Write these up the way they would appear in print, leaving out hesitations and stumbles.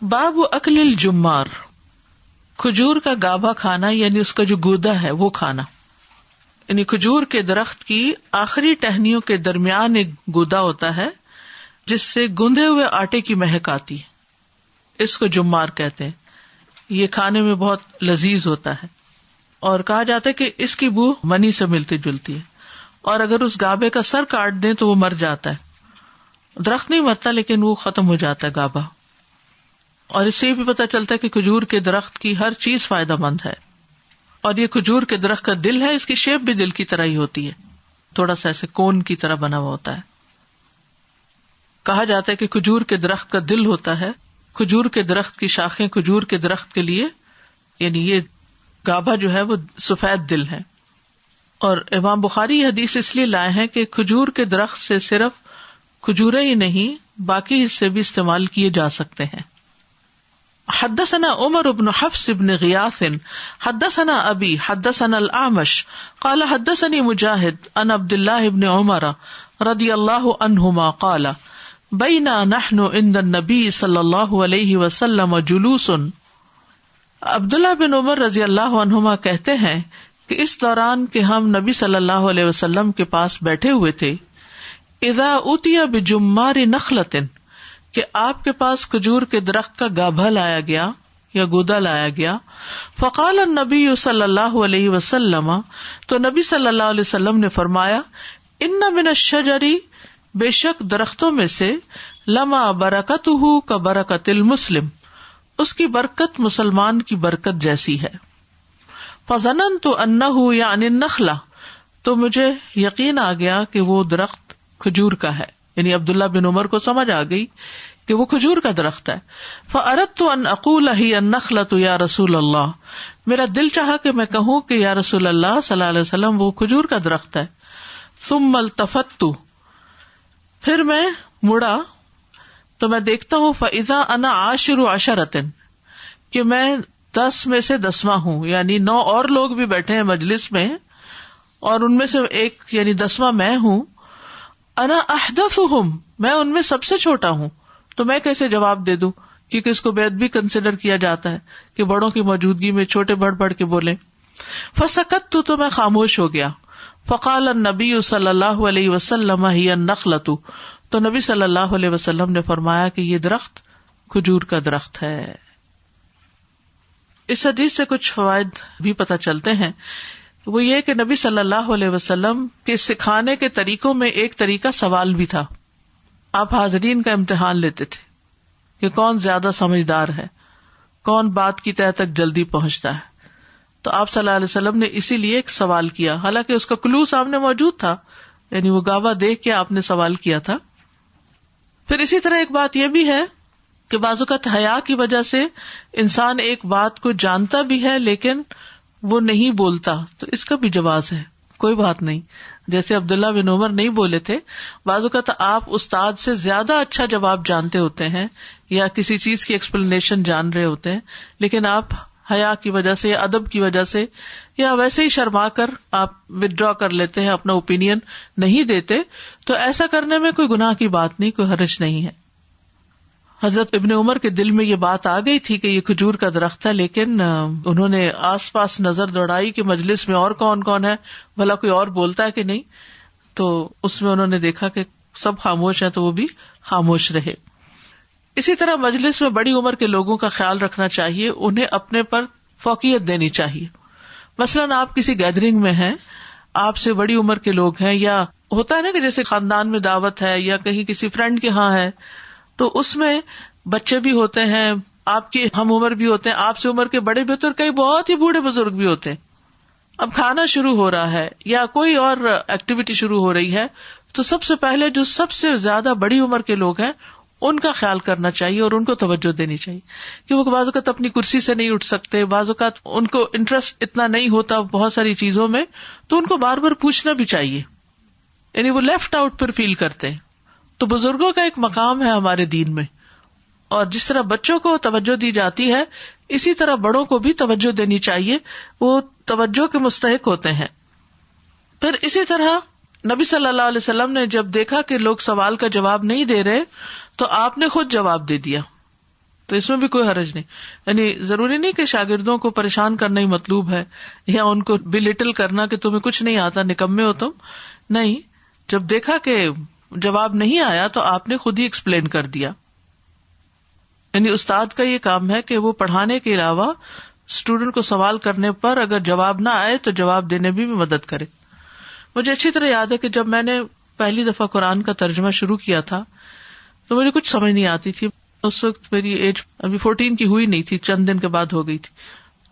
باب اکل الجمار، کھجور کا گابھا کھانا یعنی اس کا جو گودا ہے وہ کھانا. یعنی کھجور کے درخت کی آخری ٹہنیوں کے درمیان ایک گودا ہوتا ہے جس سے گندے ہوئے آٹے کی مہک آتی ہے، اس کو جمار کہتے ہیں. یہ کھانے میں بہت لذیذ ہوتا ہے اور کہا جاتا ہے کہ اس کی بو منی سے ملتی جلتی ہے، اور اگر اس گابے کا سر کاٹ دیں تو وہ مر جاتا ہے. درخت نہیں مرتا لیکن وہ ختم ہو جاتا ہے گابا. اور اس سے بھی پتہ چلتا ہے کہ کھجور کے درخت کی ہر چیز فائدہ مند ہے. اور یہ کھجور کے درخت کا دل ہے، اس کی شیپ بھی دل کی طرح ہی ہوتی ہے، تھوڑا سا ایسے کون کی طرح بنا ہوا ہوتا ہے. کہا جاتا ہے کہ کھجور کے درخت کا دل ہوتا ہے. کھجور کے درخت کی شاخیں کھجور کے درخت کے لیے، یعنی یہ گابھا جو ہے وہ سفید دل ہے. اور امام بخاری یہ حدیث اس لیے لائے ہیں کہ کھجور کے درخت سے صرف کھجوریں ہی نہیں باقی حصے بھی استعمال کیے جا سکتے ہیں. حدثنا عمر بن حفص بن غیاث حدثنا ابی حدثنا الاعمش قال حدثني مجاہد عن عبد الله بن عمر رضی اللہ عنہما قال بینا نحن عند النبی صلی اللہ علیہ وسلم جلوس. عبداللہ بن عمر رضی اللہ عنہما کہتے ہیں کہ اس دوران کہ ہم نبی صلی اللہ علیہ وسلم کے پاس بیٹھے ہوئے تھے، اذا اوتی بجمار نخلۃ، کہ آپ کے پاس کھجور کے درخت کا گابھا لایا گیا یا گودا لایا گیا. فقال النبی صلی اللہ علیہ وسلم، تو نبی صلی اللہ علیہ وسلم نے فرمایا، ان من الشجر، بے شک درختوں میں سے، لما برکتہ کبرکت المسلم، اس کی برکت مسلمان کی برکت جیسی ہے. فظننت انہ یعنی النخلہ، تو مجھے یقین آ گیا کہ وہ درخت کھجور کا ہے. یعنی عبداللہ بن عمر کو سمجھ آ گئی کہ وہ کھجور کا درخت ہے. فاردت ان اقول ہی النخلۃ یا رسول اللہ، میرا دل چاہا کہ میں کہوں کہ یا رسول اللہ صلی اللہ علیہ وسلم وہ کھجور کا درخت ہے. ثم التفت، پھر میں مڑا تو میں دیکھتا ہوں فاذا انا عاشر عشرۃ، کہ میں 10 میں سے 10واں ہوں، یعنی 9 اور لوگ بھی بیٹھے ہیں مجلس میں اور ان میں سے ایک یعنی 10واں میں ہوں. انا احدثہم، میں ان میں سب سے چھوٹا ہوں، تو میں کیسے جواب دے دوں، کیونکہ اس کو بے ادبی کنسیڈر کیا جاتا ہے کہ بڑوں کی موجودگی میں چھوٹے بڑھ بڑھ کے بولیں. فسکت، تو میں خاموش ہو گیا. فقال النبی صلی اللہ علیہ وسلم ہی النخلۃ، تو نبی صلی اللہ علیہ وسلم نے فرمایا کہ یہ درخت کھجور کا درخت ہے. اس حدیث سے کچھ فوائد بھی پتہ چلتے ہیں. وہ یہ کہ نبی صلی اللہ علیہ وسلم کے سکھانے کے طریقوں میں ایک طریقہ سوال بھی تھا. آپ حاضرین کا امتحان لیتے تھے کہ کون زیادہ سمجھدار ہے، کون بات کی تہہ تک جلدی پہنچتا ہے. تو آپ صلی اللہ علیہ وسلم نے اسی لیے ایک سوال کیا، حالانکہ اس کا کلو سامنے موجود تھا، یعنی وہ گاوا دیکھ کے آپ نے سوال کیا تھا. پھر اسی طرح ایک بات یہ بھی ہے کہ بعض اوقات حیا کی وجہ سے انسان ایک بات کو جانتا بھی ہے لیکن وہ نہیں بولتا، تو اس کا بھی جواز ہے، کوئی بات نہیں. جیسے عبداللہ بن عمر نہیں بولے تھے. بعض اوقات آپ استاد سے زیادہ اچھا جواب جانتے ہوتے ہیں یا کسی چیز کی ایکسپلینیشن جان رہے ہوتے ہیں، لیکن آپ حیا کی وجہ سے یا ادب کی وجہ سے یا ویسے ہی شرما کر آپ ودرا کر لیتے ہیں، اپنا اوپینین نہیں دیتے. تو ایسا کرنے میں کوئی گناہ کی بات نہیں، کوئی حرج نہیں ہے. حضرت ابن عمر کے دل میں یہ بات آ گئی تھی کہ یہ کھجور کا درخت ہے، لیکن انہوں نے آس پاس نظر دوڑائی کہ مجلس میں اور کون کون ہے، بھلا کوئی اور بولتا ہے کہ نہیں. تو اس میں انہوں نے دیکھا کہ سب خاموش ہیں تو وہ بھی خاموش رہے. اسی طرح مجلس میں بڑی عمر کے لوگوں کا خیال رکھنا چاہیے، انہیں اپنے پر فوقیت دینی چاہیے. مثلاً آپ کسی گیدرنگ میں ہیں، آپ سے بڑی عمر کے لوگ ہیں، یا ہوتا ہے نا کہ جیسے خاندان میں دعوت ہے یا کہیں کسی فرینڈ کے ہاں ہے، تو اس میں بچے بھی ہوتے ہیں، آپ کے ہم عمر بھی ہوتے ہیں، آپ سے عمر کے بڑے بھی ہوتے ہیں، اور کئی بہت ہی بوڑھے بزرگ بھی ہوتے ہیں. اب کھانا شروع ہو رہا ہے یا کوئی اور ایکٹیویٹی شروع ہو رہی ہے، تو سب سے پہلے جو سب سے زیادہ بڑی عمر کے لوگ ہیں ان کا خیال کرنا چاہیے اور ان کو توجہ دینی چاہیے، کہ وہ بعض اوقات اپنی کرسی سے نہیں اٹھ سکتے، بعض اوقات ان کو انٹرسٹ اتنا نہیں ہوتا بہت ساری چیزوں میں، تو ان کو بار بار پوچھنا بھی چاہیے، یعنی وہ لیفٹ آؤٹ پر فیل کرتے ہیں. تو بزرگوں کا ایک مقام ہے ہمارے دین میں، اور جس طرح بچوں کو توجہ دی جاتی ہے اسی طرح بڑوں کو بھی توجہ دینی چاہیے، وہ توجہ کے مستحق ہوتے ہیں. پھر اسی طرح نبی صلی اللہ علیہ وسلم نے جب دیکھا کہ لوگ سوال کا جواب نہیں دے رہے تو آپ نے خود جواب دے دیا. تو اس میں بھی کوئی حرج نہیں. یعنی ضروری نہیں کہ شاگردوں کو پریشان کرنا ہی مطلوب ہے یا ان کو بلیٹل کرنا کہ تمہیں کچھ نہیں آتا، نکمے ہو تم. نہیں، جب دیکھا کہ جواب نہیں آیا تو آپ نے خود ہی ایکسپلین کر دیا. یعنی استاد کا یہ کام ہے کہ وہ پڑھانے کے علاوہ اسٹوڈنٹ کو سوال کرنے پر اگر جواب نہ آئے تو جواب دینے میں بھی مدد کرے. مجھے اچھی طرح یاد ہے کہ جب میں نے پہلی دفعہ قرآن کا ترجمہ شروع کیا تھا تو مجھے کچھ سمجھ نہیں آتی تھی. اس وقت میری ایج ابھی 14 کی ہوئی نہیں تھی، چند دن کے بعد ہو گئی تھی.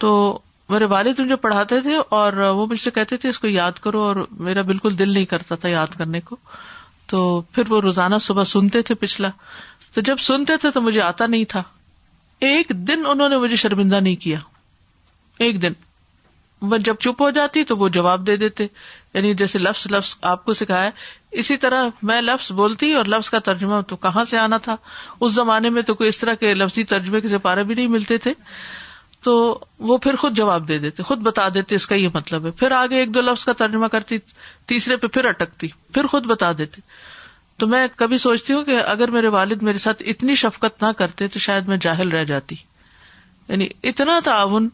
تو میرے والد مجھے پڑھاتے تھے اور وہ مجھ سے کہتے تھے اس کو یاد کرو، اور میرا بالکل دل نہیں کرتا تھا یاد کرنے کو. تو پھر وہ روزانہ صبح سنتے تھے پچھلا، تو جب سنتے تھے تو مجھے آتا نہیں تھا. ایک دن انہوں نے مجھے شرمندہ نہیں کیا، ایک دن. میں جب چپ ہو جاتی تو وہ جواب دے دیتے. یعنی جیسے لفظ آپ کو سکھایا اسی طرح میں لفظ بولتی اور لفظ کا ترجمہ تو کہاں سے آنا تھا. اس زمانے میں تو کوئی اس طرح کے لفظی ترجمے کے سپارے بھی نہیں ملتے تھے. تو وہ پھر خود جواب دے دیتے، خود بتا دیتے اس کا یہ مطلب ہے. پھر آگے ایک دو لفظ کا ترجمہ کرتی، تیسرے پہ پھر اٹکتی، پھر خود بتا دیتے. تو میں کبھی سوچتی ہوں کہ اگر میرے والد میرے ساتھ اتنی شفقت نہ کرتے تو شاید میں جاہل رہ جاتی. یعنی اتنا تعاون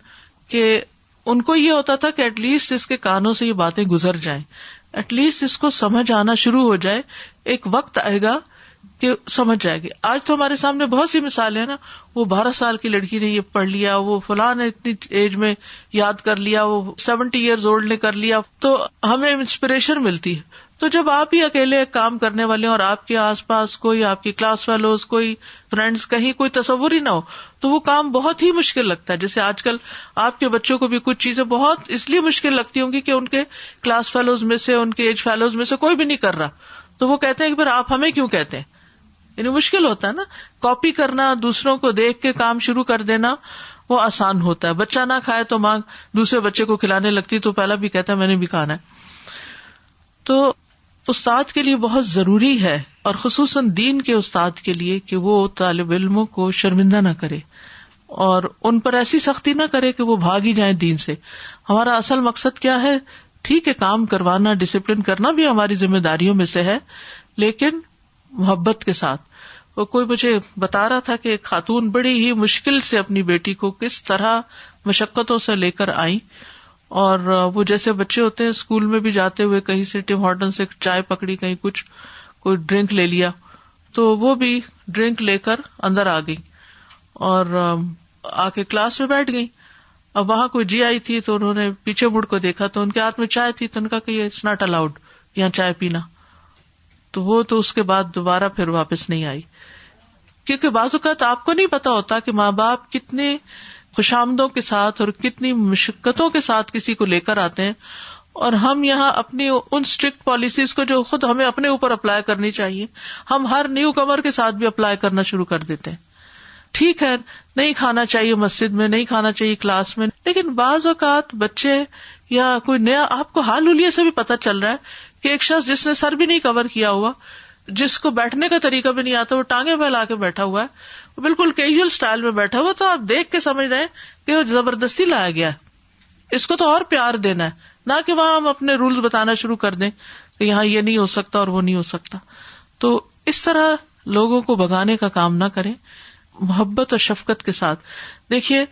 کہ ان کو یہ ہوتا تھا کہ ایٹ لیسٹ اس کے کانوں سے یہ باتیں گزر جائیں، ایٹ لیسٹ اس کو سمجھ آنا شروع ہو جائے. ایک وقت آئے گا کہ سمجھ جائے گی. آج تو ہمارے سامنے بہت سی مثالیں ہیں نا، وہ 12 سال کی لڑکی نے یہ پڑھ لیا، وہ فلاں نے اتنی ایج میں یاد کر لیا، وہ 70 ایئرز اولڈ نے کر لیا. تو ہمیں انسپریشن ملتی ہے. تو جب آپ ہی اکیلے ایک کام کرنے والے اور آپ کے آس پاس کوئی آپ کی کلاس فیلوز، کوئی فرینڈز، کہیں کوئی تصور ہی نہ ہو تو وہ کام بہت ہی مشکل لگتا ہے. جیسے آج کل آپ کے بچوں کو بھی کچھ چیزیں بہت اس لیے مشکل لگتی ہوں گی کہ ان کے کلاس فیلوز میں سے، ان کے ایج فیلوز میں سے کوئی بھی نہیں کر رہا، تو وہ کہتے ہیں کہ پھر آپ ہمیں کیوں کہتے ہیں. یعنی مشکل ہوتا ہے نا. کاپی کرنا، دوسروں کو دیکھ کے کام شروع کر دینا وہ آسان ہوتا ہے. بچہ نہ کھائے تو ماں دوسرے بچے کو کھلانے لگتی تو پہلا بھی کہتا ہے میں نے بھی کھانا ہے. تو استاد کے لیے بہت ضروری ہے، اور خصوصاً دین کے استاد کے لیے، کہ وہ طالب علموں کو شرمندہ نہ کرے اور ان پر ایسی سختی نہ کرے کہ وہ بھاگ ہی جائیں دین سے. ہمارا اصل مقصد کیا ہے؟ ٹھیک ہے، کام کروانا، ڈسپلن کرنا بھی ہماری ذمہ داریوں میں سے ہے، لیکن محبت کے ساتھ. وہ کوئی مجھے بتا رہا تھا کہ ایک خاتون بڑی ہی مشکل سے اپنی بیٹی کو کس طرح مشقتوں سے لے کر آئی، اور وہ جیسے بچے ہوتے ہیں اسکول میں بھی جاتے ہوئے کہیں سے ٹم ہارٹن سے چائے پکڑی، کہیں کچھ کوئی ڈرنک لے لیا، تو وہ بھی ڈرنک لے کر اندر آ گئی اور آ کے کلاس میں بیٹھ گئی. اب وہاں کوئی جی آئی تھی تو انہوں نے پیچھے مڑ کو دیکھا تو ان کے ہاتھ میں چائے تھی، تو ان کا کہ یہ اٹس ناٹ الاؤڈ یہاں چائے پینا. تو وہ تو اس کے بعد دوبارہ پھر واپس نہیں آئی. کیونکہ بعض اوقات آپ کو نہیں پتا ہوتا کہ ماں باپ کتنے خوشامدوں کے ساتھ اور کتنی مشقتوں کے ساتھ کسی کو لے کر آتے ہیں، اور ہم یہاں اپنی ان اسٹرکٹ پالیسیز کو جو خود ہمیں اپنے اوپر اپلائی کرنی چاہیے، ہم ہر نیو کمر کے ساتھ بھی اپلائی کرنا شروع کر دیتے ہیں. ٹھیک ہے، نہیں کھانا چاہیے مسجد میں، نہیں کھانا چاہیے کلاس میں، لیکن بعض اوقات بچے یا کوئی نیا، آپ کو حال حلیے سے بھی پتہ چل رہا ہے کہ ایک شخص جس نے سر بھی نہیں کور کیا ہوا، جس کو بیٹھنے کا طریقہ بھی نہیں آتا، وہ ٹانگیں پھیلا کے بیٹھا ہوا ہے، وہ بالکل کیجول سٹائل میں بیٹھا ہوا، تو آپ دیکھ کے سمجھ رہے ہیں کہ وہ زبردستی لایا گیا ہے. اس کو تو اور پیار دینا ہے، نہ کہ وہاں ہم اپنے رولز بتانا شروع کر دیں کہ یہاں یہ نہیں ہو سکتا اور وہ نہیں ہو سکتا. تو اس طرح لوگوں کو بھگانے کا کام نہ کریں، محبت اور شفقت کے ساتھ. دیکھیے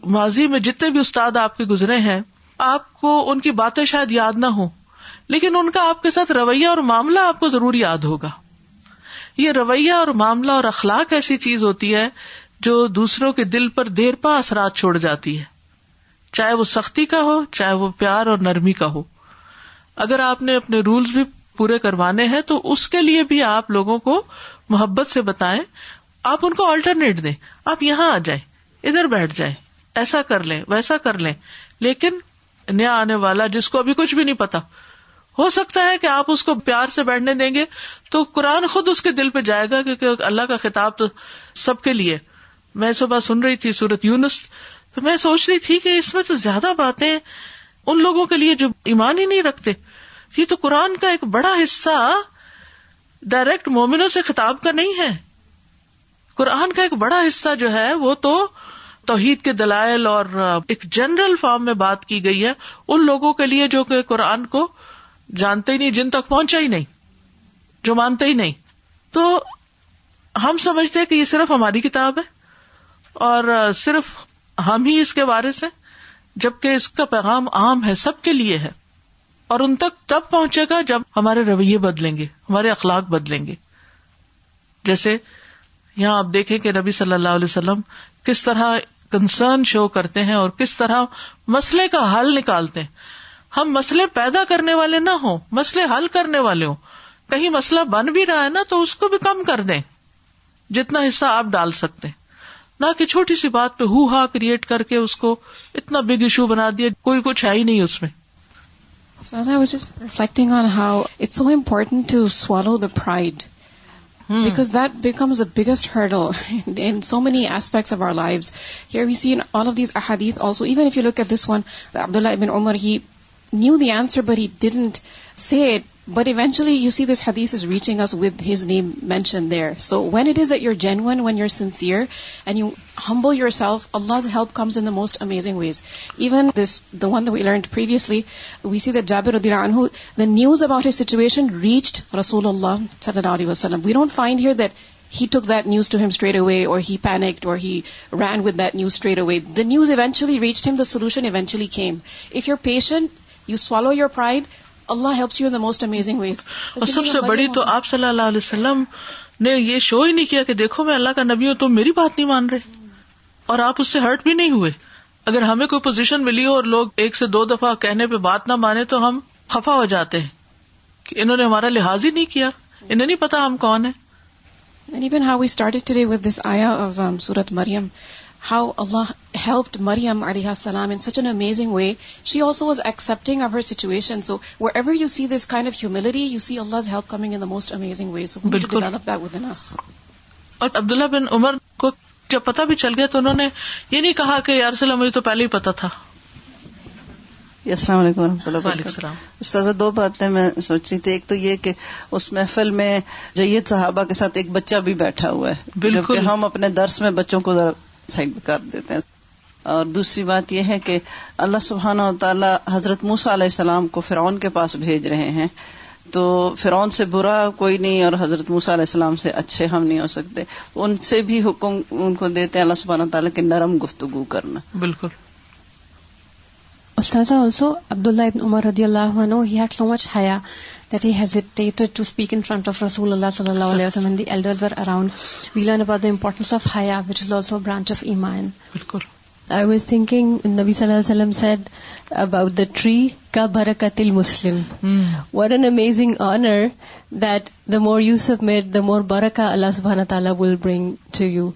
ماضی میں جتنے بھی استاد آپ کے گزرے ہیں، آپ کو ان کی باتیں شاید یاد نہ ہوں، لیکن ان کا آپ کے ساتھ رویہ اور معاملہ آپ کو ضرور یاد ہوگا. یہ رویہ اور معاملہ اور اخلاق ایسی چیز ہوتی ہے جو دوسروں کے دل پر دیر پا اثرات چھوڑ جاتی ہے، چاہے وہ سختی کا ہو، چاہے وہ پیار اور نرمی کا ہو. اگر آپ نے اپنے رولز بھی پورے کروانے ہیں تو اس کے لیے بھی آپ لوگوں کو محبت سے بتائیں. آپ ان کو آلٹرنیٹ دیں، آپ یہاں آ جائیں، ادھر بیٹھ جائیں، ایسا کر لیں، ویسا کر لیں. لیکن نیا آنے والا جس کو ابھی کچھ بھی نہیں پتا، ہو سکتا ہے کہ آپ اس کو پیار سے بیٹھنے دیں گے تو قرآن خود اس کے دل پہ جائے گا، کیونکہ اللہ کا خطاب تو سب کے لیے. میں صبح سن رہی تھی سورۃ یونس، تو میں سوچ رہی تھی کہ اس میں تو زیادہ باتیں ان لوگوں کے لیے جو ایمان ہی نہیں رکھتے. یہ تو قرآن کا ایک بڑا حصہ ڈائریکٹ مومنوں سے خطاب کا نہیں ہے. قرآن کا ایک بڑا حصہ جو ہے وہ تو توحید کے دلائل اور ایک جنرل فارم میں بات کی گئی ہے ان لوگوں کے لیے جو کہ قرآن کو جانتے ہی نہیں، جن تک پہنچا ہی نہیں، جو مانتے ہی نہیں. تو ہم سمجھتے ہیں کہ یہ صرف ہماری کتاب ہے، اور صرف ہم ہی اس کے وارث ہیں، جبکہ اس کا پیغام عام ہے، سب کے لیے ہے، اور ان تک تب پہنچے گا جب ہمارے رویے بدلیں گے، ہمارے اخلاق بدلیں گے. جیسے یہاں آپ دیکھیں کہ نبی صلی اللہ علیہ وسلم کس طرح کنسرن شو کرتے ہیں اور کس طرح مسئلے کا حل نکالتے ہیں. ہم مسئلے پیدا کرنے والے نہ ہوں، مسئلے حل کرنے والے ہوں. کہیں مسئلہ بن بھی رہا ہے نا تو اس کو بھی کم کر دیں جتنا حصہ آپ ڈال سکتے ہیں، نہ کہ چھوٹی سی بات پہ ہو ہا کریٹ کر کے اس کو اتنا بگ ایشو بنا دیا، کوئی کچھ ہے ہی نہیں اس میں. So as I was just reflecting on how it's so important to swallow the pride. Because that becomes the biggest hurdle in so many aspects of our lives. Here we see in all of these ahadith also, even if you look at this one, Abdullah ibn Umar, he knew the answer but he didn't say it. But eventually you see this hadith is reaching us with his name mentioned there. So when it is that you're genuine, when you're sincere and you humble yourself, Allah's help comes in the most amazing ways. Even this, the one that we learned previously, we see that Jabir radhiyallahu anhu, the news about his situation reached Rasulullah sallallahu alaihi wasallam. We don't find here that he took that news to him straight away, or he panicked, or he ran with that news straight away. The news eventually reached him, the solution eventually came. If you're patient, you swallow your pride, Allah helps you in the most amazing ways. اور سب سے بڑی تو آپ صلی اللہ علیہ وسلم نے یہ شو ہی نہیں کیا کہ دیکھو میں اللہ کا نبی ہوں، تم میری بات نہیں مان رہے، اور آپ اس سے ہرٹ بھی نہیں ہوئے. اگر ہمیں کوئی پوزیشن ملی ہو اور لوگ 1 سے 2 دفعہ کہنے پہ بات نہ مانے تو ہم خفا ہو جاتے ہیں کہ انہوں نے ہمارا لحاظ ہی نہیں کیا، انہیں نہیں پتا ہم کون ہیں. And even how we started today with this ayah of Surat Maryam, how Allah helped Maryam alayha salam in such an amazing way. She also was accepting of her situation. So wherever you see this kind of humility, you see Allah's help coming in the most amazing way. So we need to develop that within us. اور عبداللہ بن عمر کو جب پتہ بھی چل گیا تو انہوں نے یہ نہیں کہا کہ یا رسول اللہ مجھے تو پہلے ہی پتا تھا. السلام علیکم ورحمۃ اللہ وبرکاتہ. استاذہ 2 باتیں میں سوچ رہی تھی. ایک تو یہ کہ اس محفل میں جید صحابہ کے ساتھ ایک بچہ بھی بیٹھا ہوا ہے، بالکل ہم اپنے درس میں بچوں کو ذرا سائڈ کر دیتے ہیں. اور دوسری بات یہ ہے کہ اللہ سبحانہ و تعالی حضرت موسیٰ علیہ السلام کو فرعون کے پاس بھیج رہے ہیں، تو فرعون سے برا کوئی نہیں اور حضرت موسیٰ علیہ السلام سے اچھے ہم نہیں ہو سکتے. تو ان سے بھی حکم ان کو دیتے ہیں اللہ سبحانہ و تعالی کہ نرم گفتگو کرنا. بالکل. Ustaza, also Abdullah ibn Umar radiyallahu anhu, he had so much haya that he hesitated to speak in front of Rasulullah sallallahu alaihi wasallam when the elders were around. We learn about the importance of haya, which is also a branch of iman. Bilkul. I was thinking, Nabi sallallahu alaihi wasallam said about the tree, ka barakatil muslim. What an amazing honor that the more you submit, the more barakah Allah subhanahu wa ta'ala will bring to you.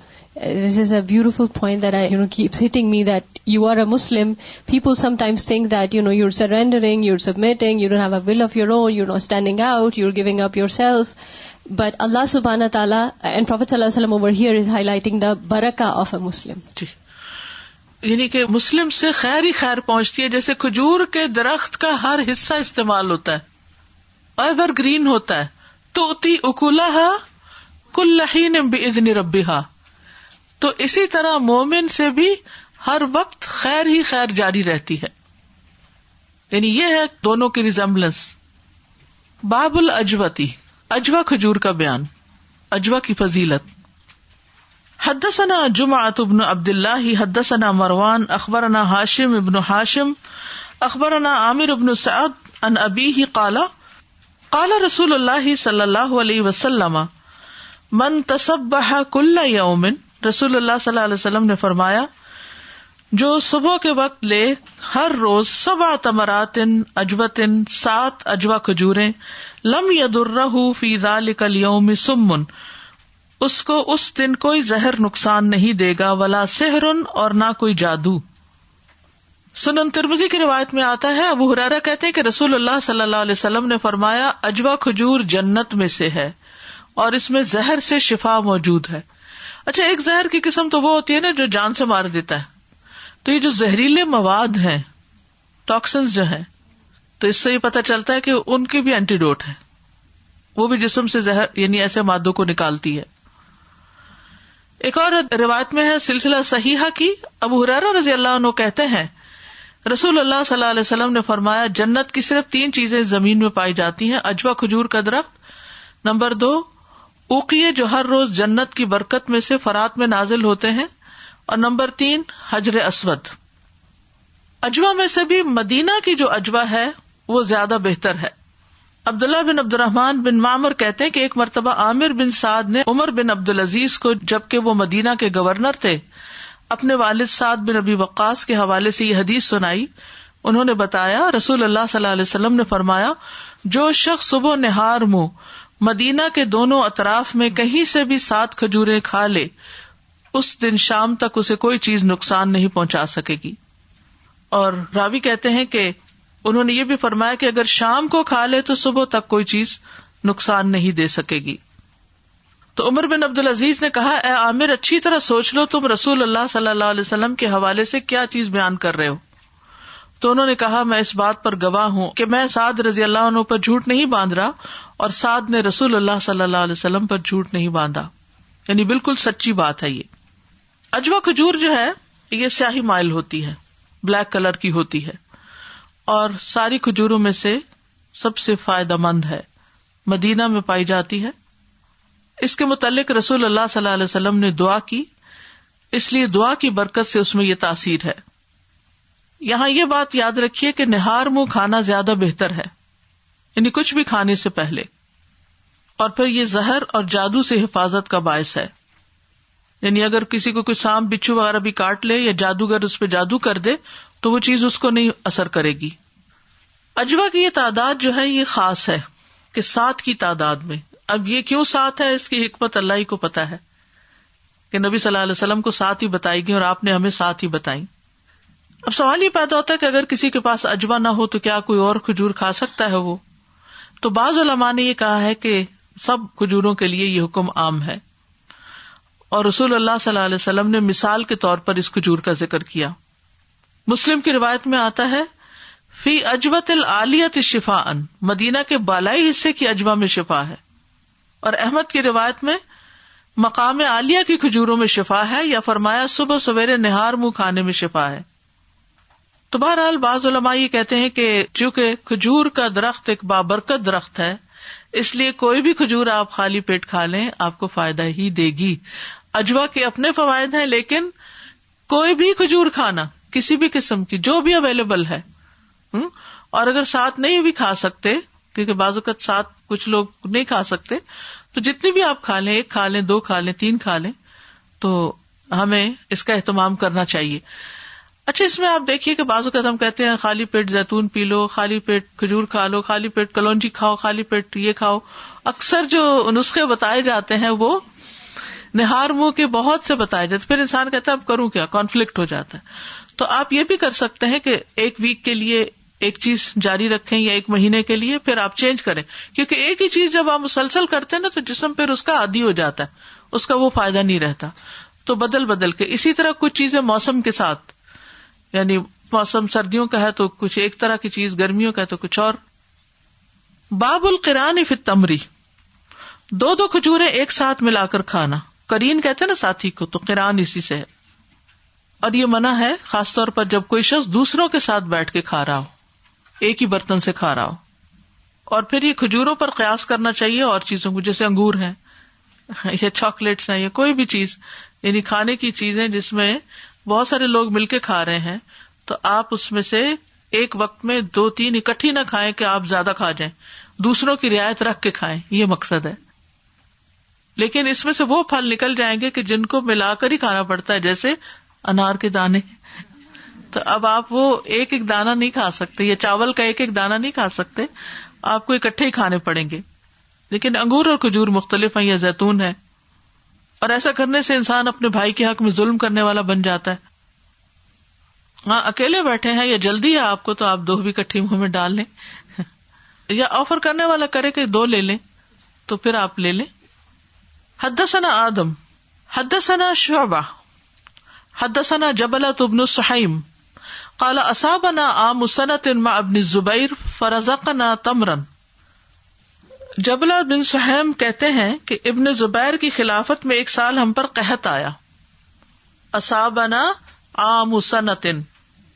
This is a beautiful point that keeps hitting me, that you are a Muslim. People sometimes think that, you're surrendering, you're submitting, you don't have a will of your own, you're not standing out, you're giving up yourself. But Allah subhanahu wa ta'ala and Prophet sallallahu alaihi wasallam over here is highlighting the barakah of a Muslim. جی، یعنی کہ مسلم سے خیر ہی خیر پہنچتی ہے. جیسے کھجور کے درخت کا ہر حصہ استعمال ہوتا ہے، ایور گرین ہوتا ہے، تؤتی اکلها کل حین باذن ربها. تو اسی طرح مومن سے بھی ہر وقت خیر ہی خیر جاری رہتی ہے. یعنی یہ ہے دونوں کی ریزمبلنس. باب الاجوتی، اجوا کھجور کا بیان، اجوا کی فضیلت. حدثنا جمعۃ بن عبد اللہ حدثنا مروان اخبرنا ہاشم ابن ہاشم اخبرنا عامر بن سعد عن ابیہ قال قال رسول اللہ صلی اللہ علیہ وسلم من تصبح کل یوم، رسول اللہ صلی اللہ علیہ وسلم نے فرمایا جو صبح کے وقت لے ہر روز 7 تمرات اجوۃ 7 اجوا کھجوریں، لم یضرہ فی ذلک اليوم سم، اس کو اس دن کوئی زہر نقصان نہیں دے گا، ولا سحر، اور نہ کوئی جادو. سنن ترمذی کی روایت میں آتا ہے، ابو ہریرہ کہتے ہیں کہ رسول اللہ صلی اللہ علیہ وسلم نے فرمایا اجوا کھجور جنت میں سے ہے اور اس میں زہر سے شفا موجود ہے. اچھا، ایک زہر کی قسم تو وہ ہوتی ہے نا جو جان سے مار دیتا ہے، تو یہ جو زہریلے مواد ہیں، ٹاکسنز جو ہیں، تو اس سے یہ پتہ چلتا ہے کہ ان کی بھی اینٹیڈوٹ ہے، وہ بھی جسم سے زہر یعنی ایسے مادوں کو نکالتی ہے. ایک اور روایت میں ہے سلسلہ صحیحہ کی، ابو ہریرہ رضی اللہ عنہ کہتے ہیں رسول اللہ صلی اللہ علیہ وسلم نے فرمایا جنت کی صرف 3 چیزیں زمین میں پائی جاتی ہیں، اجوا کھجور کا درخت، نمبر 2 اوقیے جو ہر روز جنت کی برکت میں سے فرات میں نازل ہوتے ہیں، اور نمبر 3 حجر اسود. اجوا میں سے بھی مدینہ کی جو اجوا ہے وہ زیادہ بہتر ہے. عبداللہ بن عبد الرحمن بن معمر کہتے ہیں کہ ایک مرتبہ عامر بن سعد نے عمر بن عبدالعزیز کو، جبکہ وہ مدینہ کے گورنر تھے، اپنے والد سعد بن ابی وقاص کے حوالے سے یہ حدیث سنائی. انہوں نے بتایا رسول اللہ صلی اللہ علیہ وسلم نے فرمایا، جو شخص صبح نہار منہ مدینہ کے دونوں اطراف میں کہیں سے بھی 7 کھجوریں کھا لے، اس دن شام تک اسے کوئی چیز نقصان نہیں پہنچا سکے گی. اور راوی کہتے ہیں کہ انہوں نے یہ بھی فرمایا کہ اگر شام کو کھا لے تو صبح تک کوئی چیز نقصان نہیں دے سکے گی. تو عمر بن عبدالعزیز نے کہا، اے عامر، اچھی طرح سوچ لو تم رسول اللہ صلی اللہ علیہ وسلم کے حوالے سے کیا چیز بیان کر رہے ہو. تو انہوں نے کہا، میں اس بات پر گواہ ہوں کہ میں سعد رضی اللہ عنہ پر جھوٹ نہیں باندھ رہا، اور سعد نے رسول اللہ صلی اللہ علیہ وسلم پر جھوٹ نہیں باندھا. یعنی بالکل سچی بات ہے. یہ اجوا کھجور جو ہے یہ سیاہی مائل ہوتی ہے، بلیک کلر کی ہوتی ہے، اور ساری کھجوروں میں سے سب سے فائدہ مند ہے، مدینہ میں پائی جاتی ہے. اس کے متعلق رسول اللہ صلی اللہ علیہ وسلم نے دعا کی، اس لیے دعا کی برکت سے اس میں یہ تاثیر ہے. یہاں یہ بات یاد رکھیے کہ نہار منہ کھانا زیادہ بہتر ہے، یعنی کچھ بھی کھانے سے پہلے. اور پھر یہ زہر اور جادو سے حفاظت کا باعث ہے. یعنی اگر کسی کو کوئی سانپ بچھو وغیرہ بھی کاٹ لے یا جادوگر اس پہ جادو کر دے تو وہ چیز اس کو نہیں اثر کرے گی. اجوا کی یہ تعداد جو ہے یہ خاص ہے کہ 7 کی تعداد میں. اب یہ کیوں 7 ہے، اس کی حکمت اللہ ہی کو پتا ہے کہ نبی صلی اللہ علیہ وسلم کو 7 ہی بتائی گئی اور آپ نے ہمیں 7 ہی بتائی. اب سوال یہ پیدا ہوتا ہے کہ اگر کسی کے پاس اجوا نہ ہو تو کیا کوئی اور کھجور کھا سکتا ہے وہ؟ تو بعض علماء نے یہ کہا ہے کہ سب کھجوروں کے لیے یہ حکم عام ہے، اور رسول اللہ صلی اللہ علیہ وسلم نے مثال کے طور پر اس کھجور کا ذکر کیا. مسلم کی روایت میں آتا ہے، فی اجوت العالیت شفاء، مدینہ کے بالائی حصے کی اجوا میں شفا ہے. اور احمد کی روایت میں مقام عالیہ کی کھجوروں میں شفا ہے، یا فرمایا صبح سویرے نہار منہ کھانے میں شفا ہے. تو بہرحال بعض علماء یہ کہتے ہیں کہ چونکہ کھجور کا درخت ایک بابرکت درخت ہے، اس لیے کوئی بھی کھجور آپ خالی پیٹ کھا لیں آپ کو فائدہ ہی دے گی. اجوا کے اپنے فوائد ہیں، لیکن کوئی بھی کھجور کھانا کسی بھی قسم کی جو بھی اویلیبل ہے، اور اگر 7 نہیں بھی کھا سکتے، کیونکہ بعض اوقات 7 کچھ لوگ نہیں کھا سکتے، تو جتنی بھی آپ کھا لیں، 1 کھا لیں، 2 کھا لیں، 3 کھا لیں، تو ہمیں اس کا اہتمام کرنا چاہیے. اچھا، اس میں آپ دیکھیے کہ بعض اوقات ہم کہتے ہیں خالی پیٹ زیتون پی لو، خالی پیٹ کھجور کھا لو، خالی پیٹ کلونجی کھاؤ، خالی پیٹ یہ کھاؤ. اکثر جو نسخے بتائے جاتے ہیں وہ نہار منہ کے بہت سے بتائے جاتے، پھر انسان کہتا ہے اب کروں کیا، کانفلکٹ ہو جاتا ہے. تو آپ یہ بھی کر سکتے ہیں کہ 1 ویک کے لیے ایک چیز جاری رکھیں یا 1 مہینے کے لیے، پھر آپ چینج کریں، کیونکہ ایک ہی چیز جب آپ مسلسل کرتے ہیں نا تو جسم پھر اس کا عادی ہو جاتا ہے، اس کا وہ فائدہ نہیں رہتا. تو بدل بدل کے. اسی طرح کچھ چیزیں موسم کے ساتھ، یعنی موسم سردیوں کا ہے تو کچھ ایک طرح کی چیز، گرمیوں کا ہے تو کچھ اور. باب القران فی التمر، 2 کھجوریں ایک ساتھ ملا کر کھانا. قرین کہتے ہیں نا ساتھی کو، تو قران اسی سے ہے. اور یہ منع ہے خاص طور پر جب کوئی شخص دوسروں کے ساتھ بیٹھ کے کھا رہا ہو، ایک ہی برتن سے کھا رہا ہو. اور پھر یہ کھجوروں پر قیاس کرنا چاہیے اور چیزوں کو، جیسے انگور ہیں یا چاکلیٹس ہیں یا کوئی بھی چیز، یعنی کھانے کی چیزیں جس میں بہت سارے لوگ مل کے کھا رہے ہیں، تو آپ اس میں سے ایک وقت میں 2-3 اکٹھی نہ کھائیں کہ آپ زیادہ کھا جائیں، دوسروں کی رعایت رکھ کے کھائیں، یہ مقصد ہے. لیکن اس میں سے وہ پھل نکل جائیں گے کہ جن کو ملا کر ہی کھانا پڑتا ہے، جیسے انار کے دانے. تو اب آپ وہ ایک دانہ نہیں کھا سکتے، یا چاول کا ایک دانہ نہیں کھا سکتے، آپ کو اکٹھے ہی کھانے پڑیں گے. لیکن انگور اور کھجور مختلف ہیں، یا زیتون ہے. اور ایسا کرنے سے انسان اپنے بھائی کے حق میں ظلم کرنے والا بن جاتا ہے. ہاں، اکیلے بیٹھے ہیں یا جلدی ہے آپ کو تو آپ 2 بھی اکٹھی منہ میں ڈال لیں، یا آفر کرنے والا کرے کہ 2 لے لیں تو پھر آپ لے لیں. حدثنا آدم حدثنا شعبہ حدثنا جبلۃ بن سحیم قال اصابنا عام سنة مع ابن الزبیر فرزقنا تمرا. جبلہ بن سحیم کہتے ہیں کہ ابن زبیر کی خلافت میں ایک سال ہم پر قحط آیا. اصابنا عام سنة،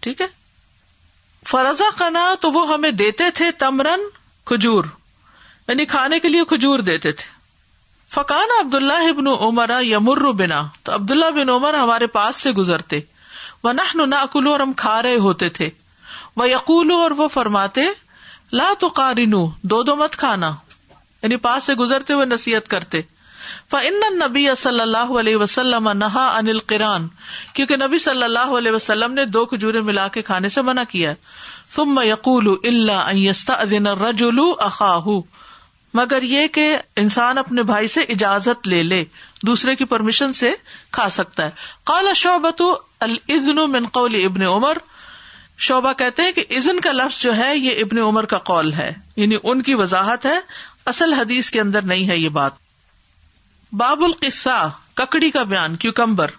ٹھیک ہے. فرزقنا تو وہ ہمیں دیتے تھے، تمرن کھجور، یعنی کھانے کے لیے کھجور دیتے تھے. فکان عبداللہ ابن عمر یمر بنا، تو عبداللہ بن عمر ہمارے پاس سے گزرتے، ونحن ناکل، اور ہم کھا رہے ہوتے تھے، ویقول، اور وہ فرماتے، لا تقارنوا، دو دو مت کھانا، یعنی پاس سے گزرتے ہوئے نصیحت کرتے. فإن النبی صلی اللہ علیہ وسلم نہا عن القران، کیونکہ نبی صلی اللہ علیہ وسلم نے دو کھجوریں ملا کے کھانے سے منع کیا. ثم یقول الا ان یستأذن الرجل اخاہ، مگر یہ کہ انسان اپنے بھائی سے اجازت لے لے، دوسرے کی پرمیشن سے کھا سکتا ہے. قال شعبۃ الاذن من قول ابن عمر، شعبہ کہتے ہیں کہ اذن کا لفظ جو ہے یہ ابن عمر کا قول ہے، یعنی ان کی وضاحت ہے، اصل حدیث کے اندر نہیں ہے یہ بات. باب القثاء، ککڑی کا بیان، کیوکمبر.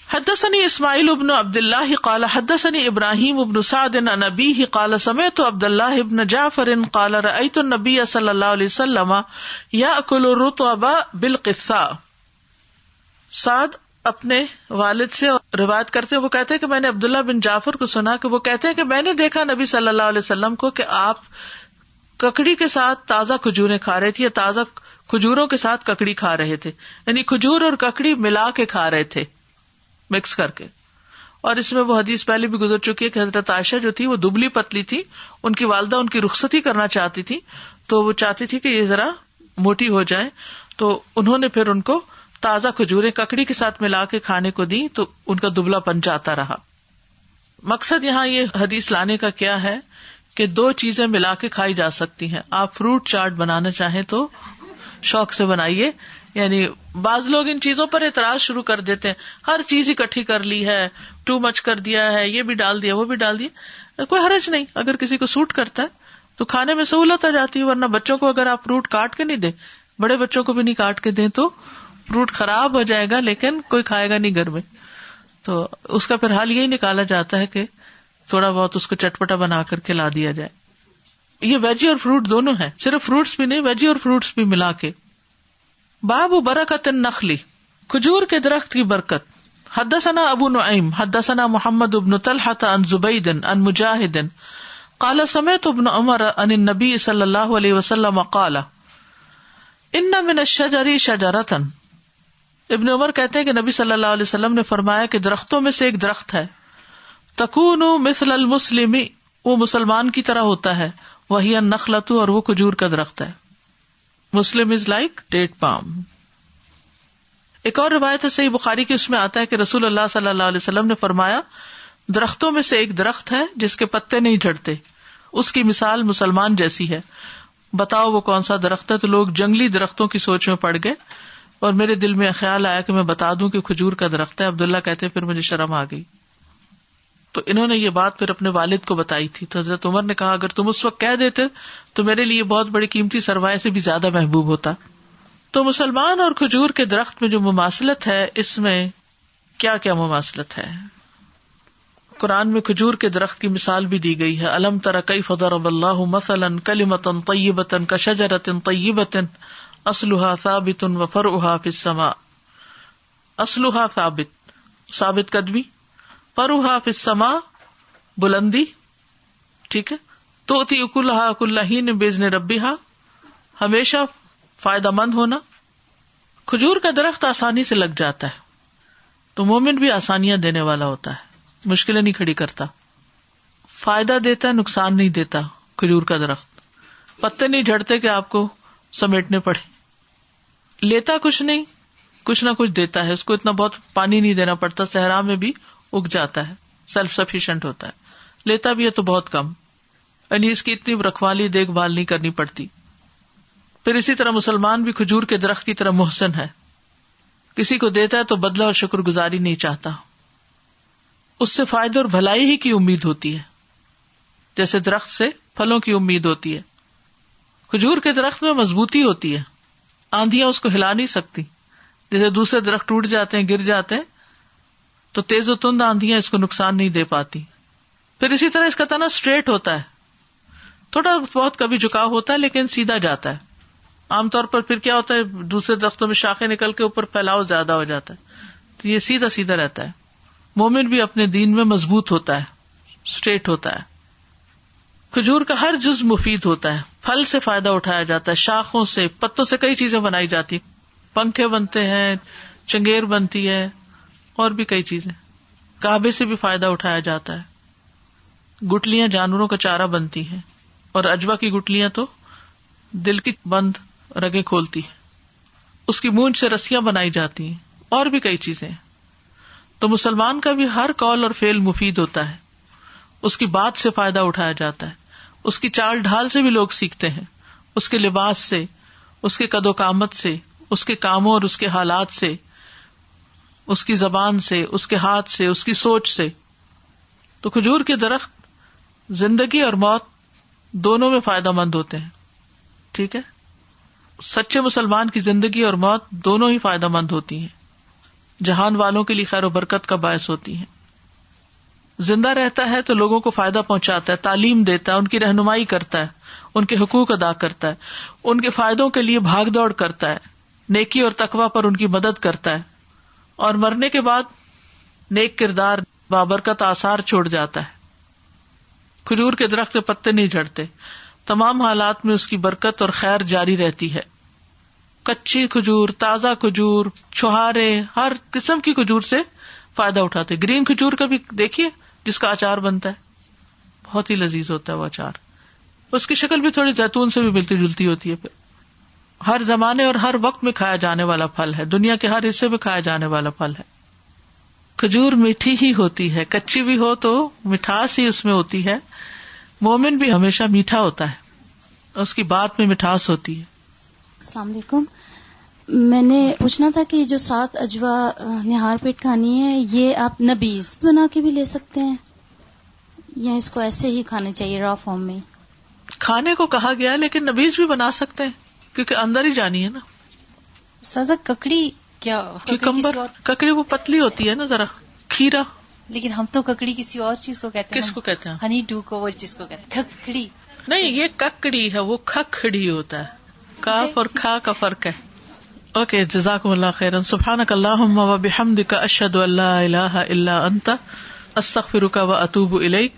حدثني اسماعیل بن عبد الله قال حدثني ابراہیم بن سعد عن ابيه قال سمعت عبد الله بن جعفر قال رأيت النبي صلی اللہ علیہ وسلم يأكل الرطب بالقثاء. سعد اپنے والد سے روایت کرتے، وہ کہتے ہیں کہ میں نے عبداللہ بن جعفر کو سنا کہ وہ کہتے ہیں کہ میں نے دیکھا نبی صلی اللہ علیہ وسلم کو کہ آپ ککڑی کے ساتھ تازہ کھجوریں کھا رہے تھے، یا تازہ کھجوروں کے ساتھ ککڑی کھا رہے تھے، یعنی کھجور اور ککڑی ملا کے کھا رہے تھے، مکس کر کے. اور اس میں وہ حدیث پہلے بھی گزر چکی ہے کہ حضرت عائشہ جو تھی وہ دبلی پتلی تھی، ان کی والدہ ان کی رخصتی کرنا چاہتی تھی، تو وہ چاہتی تھی کہ یہ ذرا موٹی ہو جائے، تو انہوں نے پھر ان کو تازہ کھجوریں ککڑی کے ساتھ ملا کے کھانے کو دی، تو ان کا دبلا پن جاتا رہا. مقصد یہاں یہ حدیث لانے کا کیا ہے کہ دو چیزیں ملا کے کھائی جا سکتی ہیں. آپ فروٹ چاٹ بنانا چاہیں تو شوق سے بنائیے، یعنی بعض لوگ ان چیزوں پر اعتراض شروع کر دیتے ہیں، ہر چیز اکٹھی کر لی ہے، ٹو مچ کر دیا ہے، یہ بھی ڈال دیا وہ بھی ڈال دیا. کوئی حرج نہیں، اگر کسی کو سوٹ کرتا ہے تو کھانے میں سہولت آ جاتی ہے. ورنہ بچوں کو اگر آپ فروٹ کاٹ کے نہیں دیں، بڑے بچوں کو بھی نہیں کاٹ کے دیں تو فروٹ خراب ہو جائے گا، لیکن کوئی کھائے گا نہیں گھر میں. تو اس کا پھر حل یہی نکالا جاتا ہے کہ تھوڑا بہت اس کو چٹپٹا بنا کر کے لا دیا جائے. یہ ویجی اور فروٹ دونوں ہیں، صرف فروٹس بھی نہیں، ویجی اور فروٹس بھی ملا کے. باب برکت النخل، کھجور کے درخت کی برکت. حدثنا ابو نعیم حدثنا محمد بن طلحة عن زبید عن مجاہد قال سمعت ابن عمر عن النبی صلی اللہ علیہ وسلم قال ان من الشجر شجرۃ. ابن عمر کہتے ہیں کہ نبی صلی اللہ علیہ وسلم نے فرمایا کہ درختوں میں سے ایک درخت ہے، تکون مثل المسلم، وہ مسلمان کی طرح ہوتا ہے، وہی النخلۃ، اور وہ کھجور کا درخت ہے. مسلم از لائک ڈیٹ پام. ایک اور روایت ہے صحیح بخاری کی، اس میں آتا ہے کہ رسول اللہ صلی اللہ علیہ وسلم نے فرمایا درختوں میں سے ایک درخت ہے جس کے پتے نہیں جھڑتے، اس کی مثال مسلمان جیسی ہے. بتاؤ وہ کون سا درخت ہے؟ تو لوگ جنگلی درختوں کی سوچ میں پڑ گئے، اور میرے دل میں خیال آیا کہ میں بتا دوں کہ کھجور کا درخت ہے. عبداللہ کہتے پھر مجھے شرم آ گئی. تو انہوں نے یہ بات پھر اپنے والد کو بتائی تھی. تو حضرت عمر نے کہا اگر تم اس وقت کہہ دیتے تو میرے لیے بہت بڑی قیمتی سرمایہ سے بھی زیادہ محبوب ہوتا. تو مسلمان اور کھجور کے درخت میں جو مماثلت ہے، اس میں کیا کیا مماثلت ہے؟ قرآن میں کھجور کے درخت کی مثال بھی دی گئی ہے. الم تر کیف ضرب اللہ مثلا کلمۃ طیبۃ کشجرۃ طیبۃ اصلها ثابت وفرعها فی السماء. اصلها ثابت قدمی، فرعها فی السماء بلندی، ٹھیک ہے. تؤتی اکلها کل حین باذن ربها، ہمیشہ فائدہ مند ہونا. کھجور کا درخت آسانی سے لگ جاتا ہے، تو مومن بھی آسانیاں دینے والا ہوتا ہے، مشکلیں نہیں کھڑی کرتا، فائدہ دیتا ہے، نقصان نہیں دیتا. کھجور کا درخت پتے نہیں جھڑتے کہ آپ کو سمیٹنے پڑے، لیتا کچھ نہیں، کچھ نہ کچھ دیتا ہے. اس کو اتنا بہت پانی نہیں دینا پڑتا، صحرا میں بھی اگ جاتا ہے، سیلف سفیشینٹ ہوتا ہے. لیتا بھی ہے تو بہت کم، یعنی اس کی اتنی رکھوالی دیکھ بھال نہیں کرنی پڑتی. پھر اسی طرح مسلمان بھی کھجور کے درخت کی طرح محسن ہے، کسی کو دیتا ہے تو بدلہ اور شکر گزاری نہیں چاہتا، اس سے فائدے اور بھلائی ہی کی امید ہوتی ہے، جیسے درخت سے پھلوں کی امید ہوتی ہے. کھجور کے درخت میں مضبوطی ہوتی ہے، آندیاں اس کو ہلا نہیں سکتی. جیسے دوسرے درخت ٹوٹ جاتے ہیں، گر جاتے ہیں، تو تیز و تند آندیاں اس کو نقصان نہیں دے پاتی. پھر اسی طرح اس کا تنا اسٹریٹ ہوتا ہے، تھوڑا بہت کبھی جھکاؤ ہوتا ہے لیکن سیدھا جاتا ہے. عام طور پر پھر کیا ہوتا ہے، دوسرے درختوں میں شاخیں نکل کے اوپر پھیلاؤ زیادہ ہو جاتا ہے، تو یہ سیدھا سیدھا رہتا ہے. مومن بھی اپنے دین میں مضبوط ہوتا ہے، اسٹریٹ ہوتا ہے. کھجور کا ہر جز مفید ہوتا ہے، پھل سے فائدہ اٹھایا جاتا ہے، شاخوں سے، پتوں سے کئی چیزیں بنائی جاتی، پنکھے بنتے ہیں، چنگیر بنتی ہے، اور بھی کئی چیزیں. کعبے سے بھی فائدہ اٹھایا جاتا ہے. گٹلیاں جانوروں کا چارہ بنتی ہیں، اور اجوا کی گٹلیاں تو دل کی بند رگیں کھولتی ہیں. اس کی مونج سے رسیاں بنائی جاتی ہیں، اور بھی کئی چیزیں. تو مسلمان کا بھی ہر قول اور فعل مفید ہوتا ہے، اس کی بات سے فائدہ اٹھایا جاتا ہے، اس کی چال ڈھال سے بھی لوگ سیکھتے ہیں، اس کے لباس سے، اس کے قد و قامت سے، اس کے کاموں اور اس کے حالات سے، اس کی زبان سے، اس کے ہاتھ سے، اس کی سوچ سے. تو کھجور کے درخت زندگی اور موت دونوں میں فائدہ مند ہوتے ہیں. ٹھیک ہے، سچے مسلمان کی زندگی اور موت دونوں ہی فائدہ مند ہوتی ہیں، جہان والوں کے لیے خیر و برکت کا باعث ہوتی ہیں. زندہ رہتا ہے تو لوگوں کو فائدہ پہنچاتا ہے، تعلیم دیتا ہے، ان کی رہنمائی کرتا ہے، ان کے حقوق ادا کرتا ہے، ان کے فائدوں کے لیے بھاگ دوڑ کرتا ہے، نیکی اور تقوی پر ان کی مدد کرتا ہے، اور مرنے کے بعد نیک کردار بابرکت آثار چھوڑ جاتا ہے. کھجور کے درخت کے پتے نہیں جھڑتے، تمام حالات میں اس کی برکت اور خیر جاری رہتی ہے. کچی کھجور، تازہ کھجور، چھہارے، ہر قسم کی کھجور سے فائدہ اٹھاتے. گرین کھجور کا بھی دیکھیے جس کا اچار بنتا ہے، بہت ہی لذیذ ہوتا ہے وہ اچار. اس کی شکل بھی تھوڑی زیتون سے بھی ملتی جلتی ہوتی ہے. پھر ہر زمانے اور ہر وقت میں کھایا جانے والا پھل ہے، دنیا کے ہر حصے میں کھایا جانے والا پھل ہے. کھجور میٹھی ہی ہوتی ہے، کچی بھی ہو تو مٹھاس ہی اس میں ہوتی ہے. مومن بھی ہمیشہ میٹھا ہوتا ہے، اس کی بات میں مٹھاس ہوتی ہے. السلام علیکم. میں نے پوچھنا تھا کہ جو 7 اجوا نہار پیٹ کھانی ہے، یہ آپ نبیز بنا کے بھی لے سکتے ہیں یا اس کو ایسے ہی کھانے چاہیے را فارم میں؟ کھانے کو کہا گیا لیکن نبیز بھی بنا سکتے ہیں کیونکہ اندر ہی جانی ہے نا. سازا ککڑی کیا؟ ککڑی وہ پتلی ہوتی ہے نا ذرا، کھیرا. لیکن ہم تو ککڑی کسی اور چیز کو کہتے ہیں. کس کو کہتے ہیں؟ ہنی ڈو کو، وہ چیز کو کہتے ہیں ککڑی. نہیں، یہ ککڑی ہے، وہ کھکھڑی ہوتا ہے. کاف اور کھا کا فرق ہے. اوکے، جزاکم اللہ خیرا. سبحانک اللہم و بحمدک، اشہد ان لا الہ الا انت، استغفرک و اتوب الیک.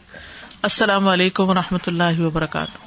السلام علیکم و رحمۃ اللہ وبرکاتہ.